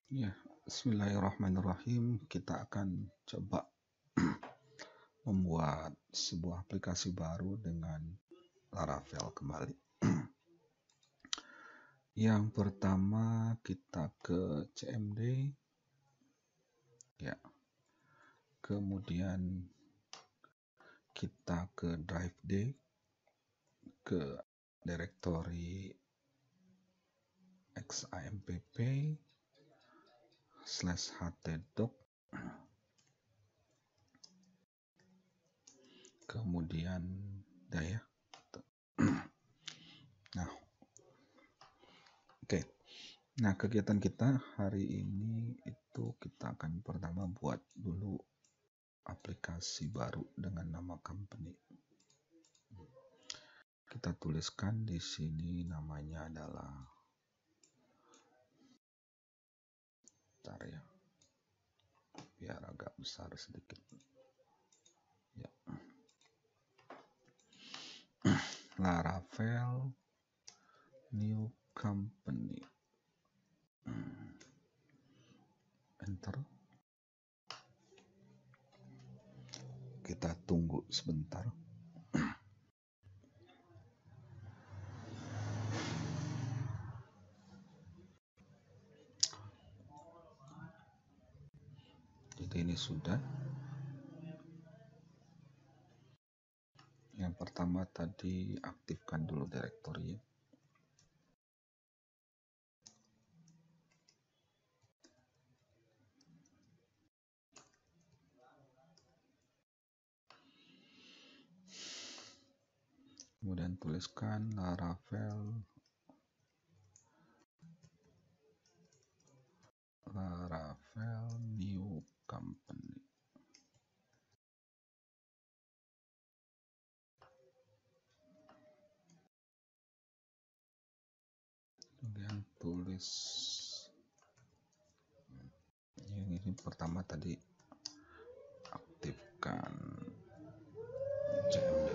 Ya, bismillahirrahmanirrahim. Kita akan coba membuat sebuah aplikasi baru dengan Laravel kembali. Yang pertama kita ke CMD, ya. Kemudian kita ke drive D, ke directory xampp/htdoc, kemudian ya. Nah, oke. Nah, kegiatan kita hari ini itu kita akan pertama buat dulu aplikasi baru dengan nama company. Kita tuliskan di sini namanya adalah, bentar ya, biar agak besar sedikit. Ya. Laravel new company. Enter. Kita tunggu sebentar. Jadi ini sudah. Yang pertama tadi aktifkan dulu directory. Kemudian tuliskan Laravel new company. Kemudian tulis ini pertama tadi aktifkan CMD.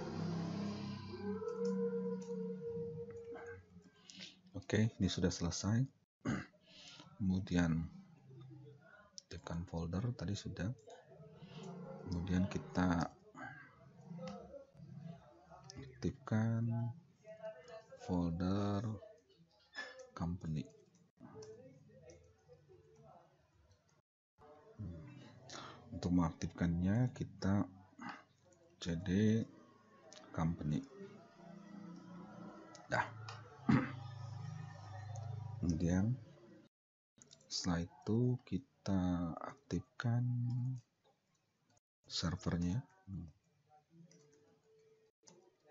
Oke, ini sudah selesai. Kemudian tekan folder tadi sudah. Kemudian kita aktifkan folder company. Untuk mengaktifkannya kita cd company. Dah. Kemudian setelah itu kita aktifkan servernya,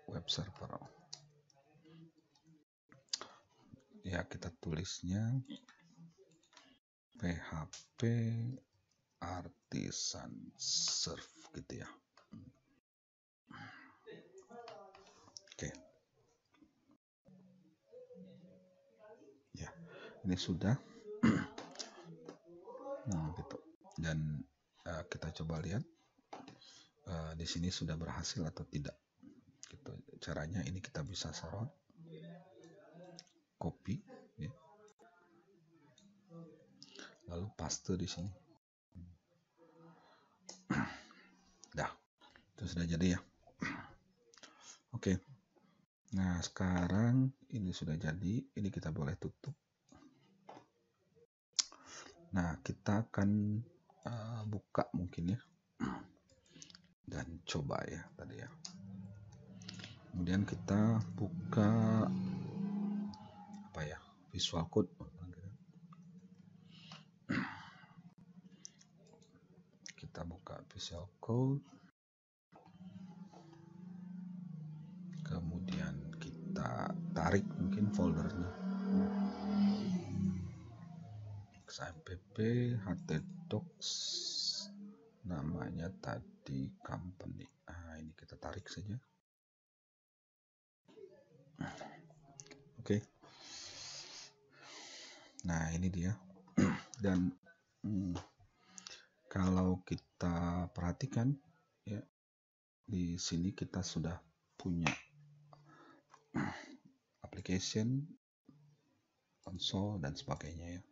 web server. Ya, kita tulisnya PHP Artisan Serve gitu ya. Oke. Ya, ini sudah. Nah, gitu. Dan kita coba lihat di sini sudah berhasil atau tidak. Gitu. Caranya ini kita bisa sorot, copy, ya. Lalu paste di sini. Dah, itu sudah jadi ya. Oke. Nah, sekarang ini sudah jadi. Ini kita boleh tutup. Nah, kita akan buka mungkin ya. Dan coba ya tadi ya. Kemudian kita buka apa ya? Visual Code. Kita buka Visual Code. Kemudian kita tarik mungkin foldernya. XAMPP htdocs, namanya tadi company. Nah, ini kita tarik saja. Oke. Nah, ini dia. Dan kalau kita perhatikan ya, di sini kita sudah punya application, console dan sebagainya ya.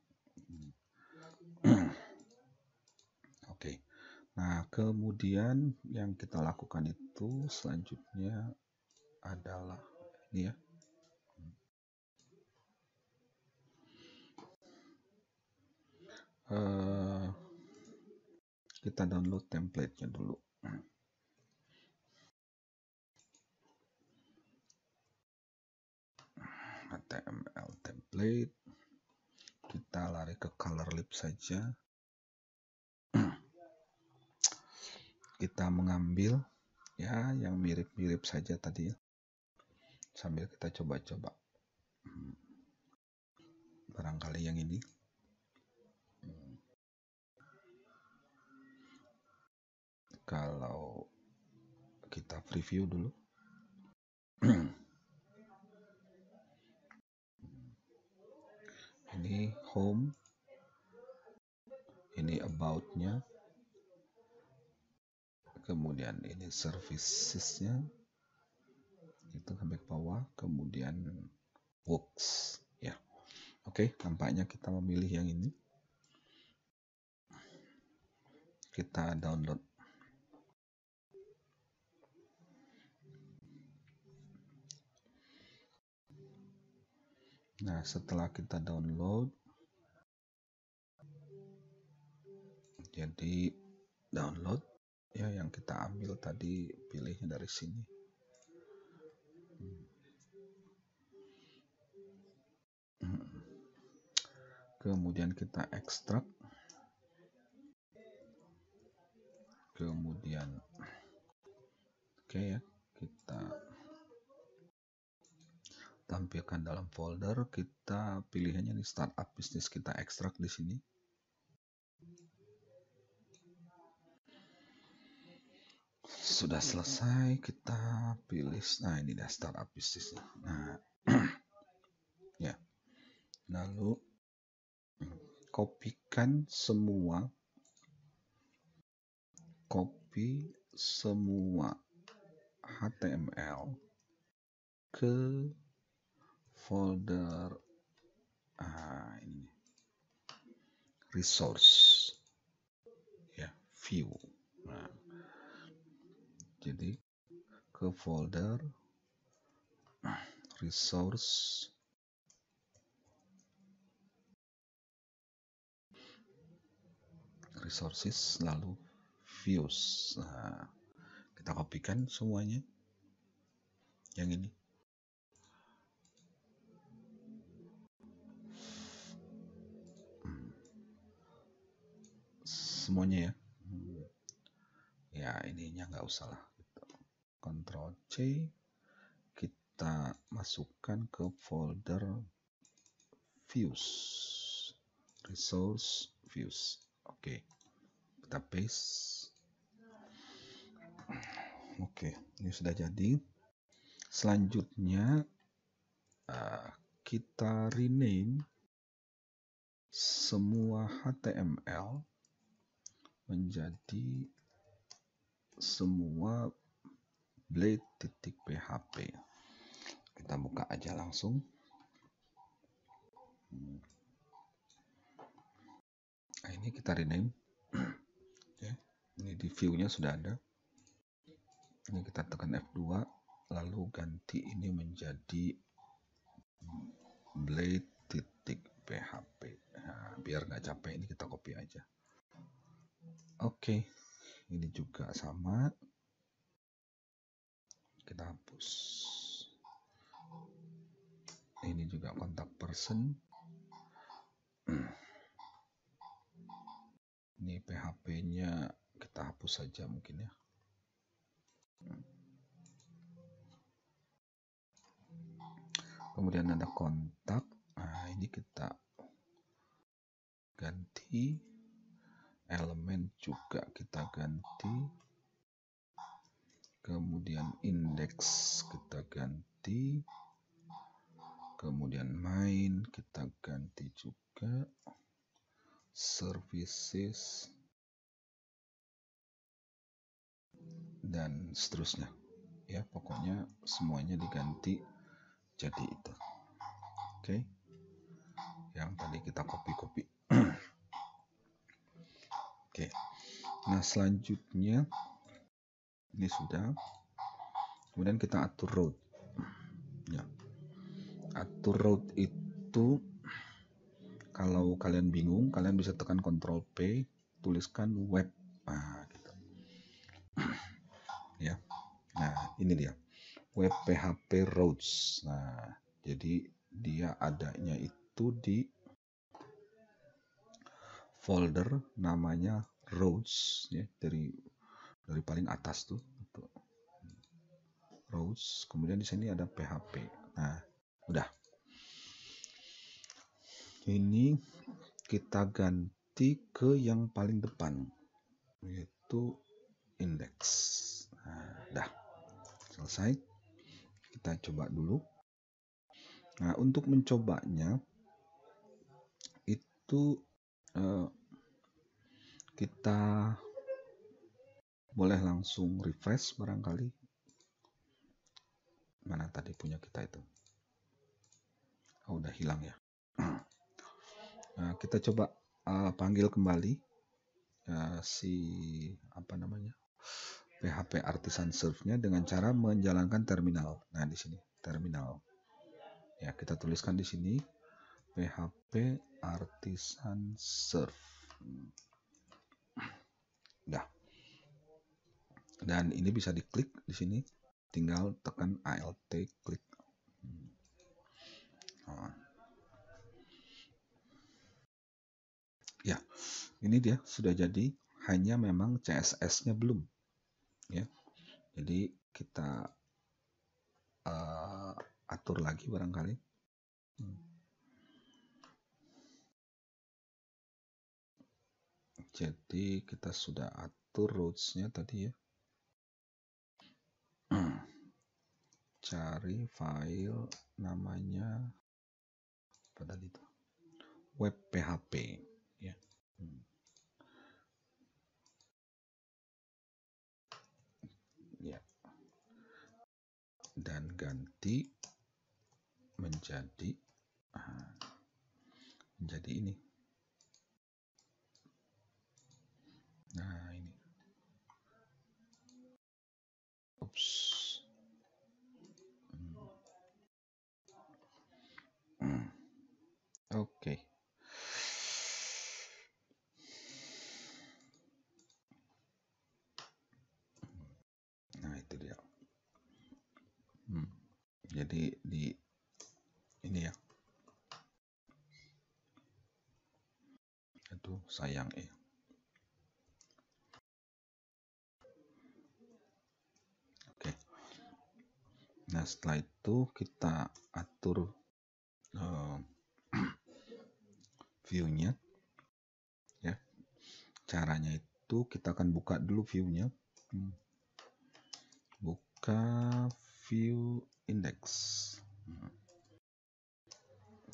Oke. Nah, kemudian yang kita lakukan itu selanjutnya adalah ini ya. Kita download template-nya dulu. HTML template. Kita lari ke ColorLib saja. Kita mengambil ya yang mirip-mirip saja tadi ya. Sambil kita coba-coba. Barangkali yang ini. Kalau kita preview dulu. Ini home. Ini about-nya. Kemudian ini services-nya. Itu sampai ke bawah. Kemudian works. Ya. Oke, nampaknya kita memilih yang ini. Kita download. Nah, setelah kita download, jadi download ya yang kita ambil tadi, pilihnya dari sini. Kemudian kita ekstrak. Kemudian oke ya, kita tampilkan dalam folder. Kita pilihannya di startup bisnis, kita ekstrak di sini. Sudah selesai, kita pilih. Nah, ini dah startup bisnisnya. Nah, ya. Lalu kopikan semua. Copy semua HTML ke folder ini resource ya, view. Nah, jadi ke folder resources lalu views. Nah, kita kopikan semuanya yang ini. Semuanya ya. Ya, ininya nggak usah lah. Ctrl C, kita masukkan ke folder views, resource views. Oke, kita paste. Oke, ini sudah jadi. Selanjutnya kita rename semua HTML menjadi semua blade.php. Kita buka aja langsung. Nah, ini kita rename. Oke, ini di view-nya sudah ada. Ini kita tekan F2, lalu ganti ini menjadi blade.php. Nah, biar nggak capek, ini kita copy aja. Oke, ini juga sama. Kita hapus. Ini juga kontak person. Ini PHP-nya kita hapus saja mungkin ya. Kemudian ada kontak. Nah, ini kita ganti. Elemen juga kita ganti. Kemudian indeks kita ganti. Kemudian main kita ganti juga. Services dan seterusnya. Ya, pokoknya semuanya diganti jadi itu. Oke. Yang tadi kita copy. Oke. Nah, selanjutnya ini sudah. Kemudian kita atur root. Ya. Atur root itu kalau kalian bingung, kalian bisa tekan Ctrl P, tuliskan web. Nah, gitu. Ya. Nah, ini dia. Web PHP routes. Nah, jadi dia adanya itu di folder namanya routes, ya, dari paling atas tuh. Routes, kemudian di sini ada PHP. Nah, udah. Ini kita ganti ke yang paling depan, yaitu index. Nah, udah selesai. Kita coba dulu. Nah, untuk mencobanya itu kita boleh langsung refresh barangkali. Mana tadi punya kita itu? Oh, udah hilang ya. Nah, kita coba panggil kembali si PHP Artisan Serve-nya dengan cara menjalankan terminal. Nah, di sini terminal. Ya, kita tuliskan di sini PHP Artisan Serve. Nah, dan ini bisa diklik di sini. Tinggal tekan Alt klik. Nah. Ya, ini dia sudah jadi. Hanya memang CSS-nya belum. Ya, jadi kita atur lagi barangkali. Jadi kita sudah atur routes-nya tadi ya. Cari file namanya apa tadi itu? Web PHP ya. Ya. Dan ganti menjadi ini. Nah, ini. Ups. Oke. Nah, itu dia. Jadi di ini ya. Aduh, sayang Oke. Nah, setelah itu kita atur view-nya ya. Caranya itu kita akan buka dulu view-nya. Buka view index.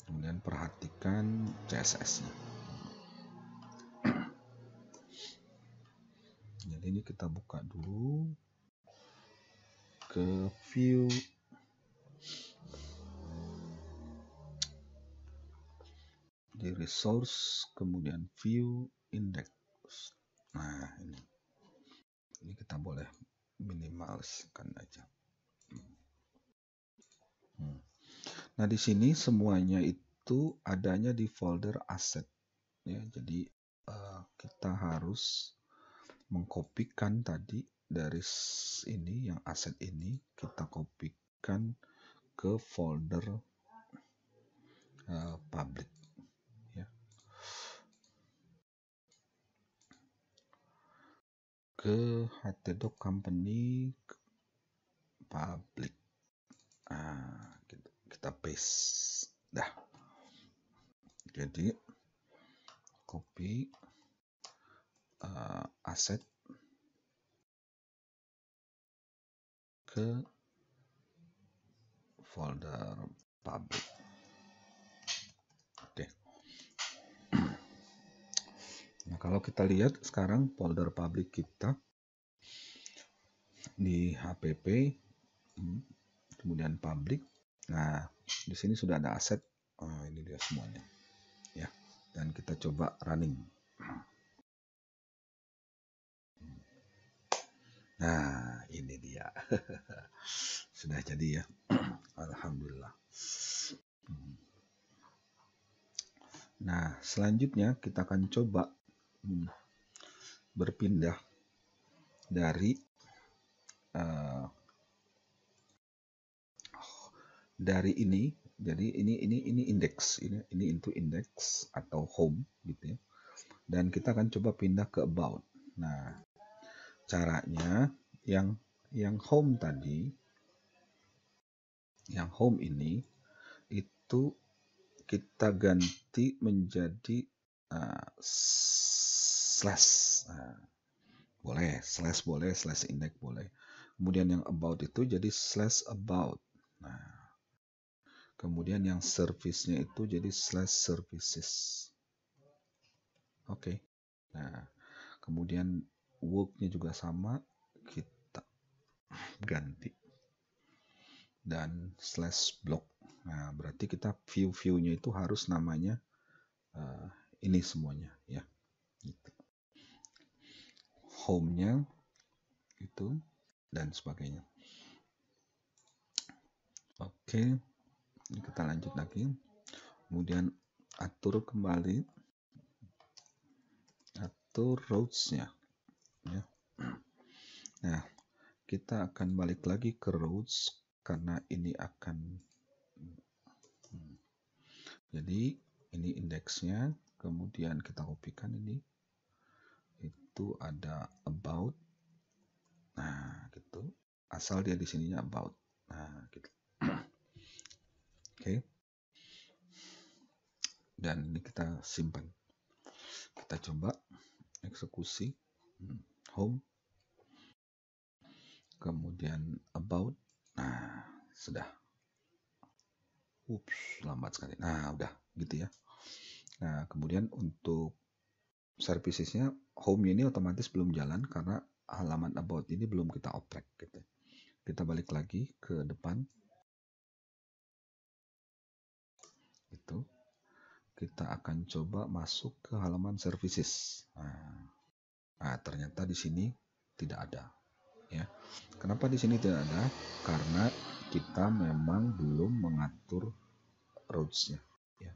Kemudian perhatikan CSS-nya. Jadi ini kita buka dulu ke view di resource, kemudian view index. Nah, ini kita boleh minimalkan aja. Nah, di sini semuanya itu adanya di folder asset ya. Jadi kita harus mengkopikan tadi dari ini yang aset ini, kita kopikan ke folder public ya. Ke htdoc company public. Kita paste. Dah. Jadi copy aset ke folder public. Oke. Nah, kalau kita lihat sekarang folder public kita di HPP, kemudian public. Nah, di sini sudah ada aset. Ini dia semuanya. Ya. Dan kita coba running. Nah, ini dia. Sudah jadi ya. Alhamdulillah. Nah, selanjutnya kita akan coba berpindah dari ini. Jadi ini indeks, ini into index atau home gitu ya. Dan kita akan coba pindah ke about. Nah, caranya yang home tadi, yang home ini itu kita ganti menjadi slash. Boleh, slash boleh, slash index boleh. Kemudian yang about itu jadi slash about. Nah, kemudian yang service-nya itu jadi slash services. Oke. Nah, kemudian work-nya juga sama, kita ganti. Dan slash block. Nah, berarti kita view-nya itu harus namanya ini semuanya ya. Gitu. Home-nya itu dan sebagainya. Oke, ini kita lanjut lagi. Kemudian atur kembali, atur rows-nya. Ya. Nah, kita akan balik lagi ke rows karena ini akan, jadi ini indeksnya, kemudian kita kopikan ini, itu ada about. Nah, gitu. Asal dia di sininya about. Nah, gitu. Oke. Dan ini kita simpan. Kita coba eksekusi. Home. Kemudian about. Nah, sudah. Ups, lambat sekali. Nah, udah gitu ya. Nah, kemudian untuk servicesnya, home ini otomatis belum jalan karena halaman about ini belum kita oprek gitu. Kita balik lagi ke depan. Itu kita akan coba masuk ke halaman services. Nah, ternyata di sini tidak ada ya. Kenapa di sini tidak ada? Karena kita memang belum mengatur rows-nya ya.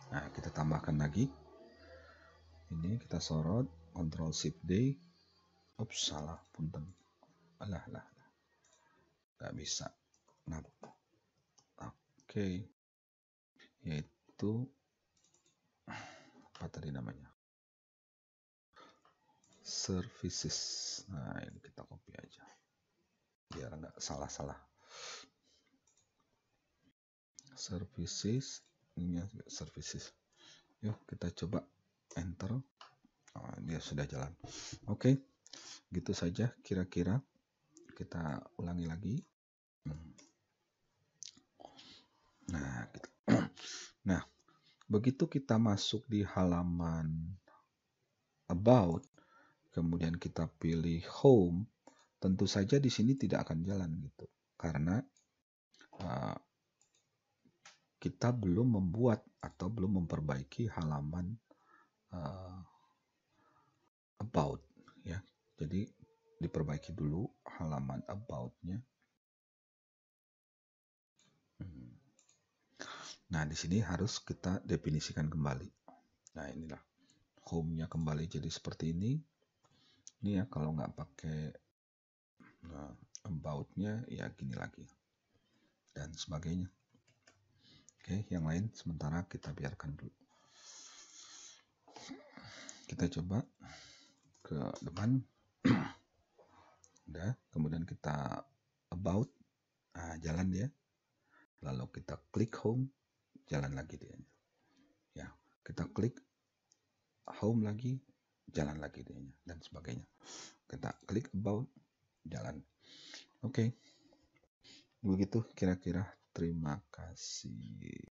Nah, kita tambahkan lagi. Ini kita sorot, Ctrl Shift D. Ups, salah, punten. Alah. Nggak bisa. Nah, oke. Yaitu apa tadi namanya? Services. Nah, ini kita copy aja. Biar nggak salah-salah. Services. Ini services. Yuk, kita coba enter. Oh, dia sudah jalan. Oke. Gitu saja kira-kira. Kita ulangi lagi. Nah, gitu. Nah, begitu kita masuk di halaman about, kemudian kita pilih home, tentu saja di sini tidak akan jalan gitu. Karena kita belum membuat atau belum memperbaiki halaman about ya. Jadi diperbaiki dulu halaman about-nya. Nah, di sini harus kita definisikan kembali. Nah, inilah home-nya kembali jadi seperti ini. Ini ya, kalau nggak pakai about-nya ya gini lagi. Dan sebagainya. Oke, yang lain sementara kita biarkan dulu. Kita coba ke depan. Udah, kemudian kita about. Nah, jalan dia. Lalu kita klik home, jalan lagi dia. Ya, kita klik home lagi, jalan lagi dia dan sebagainya. Kita klik about, jalan. Oke. Begitu kira-kira. Terima kasih.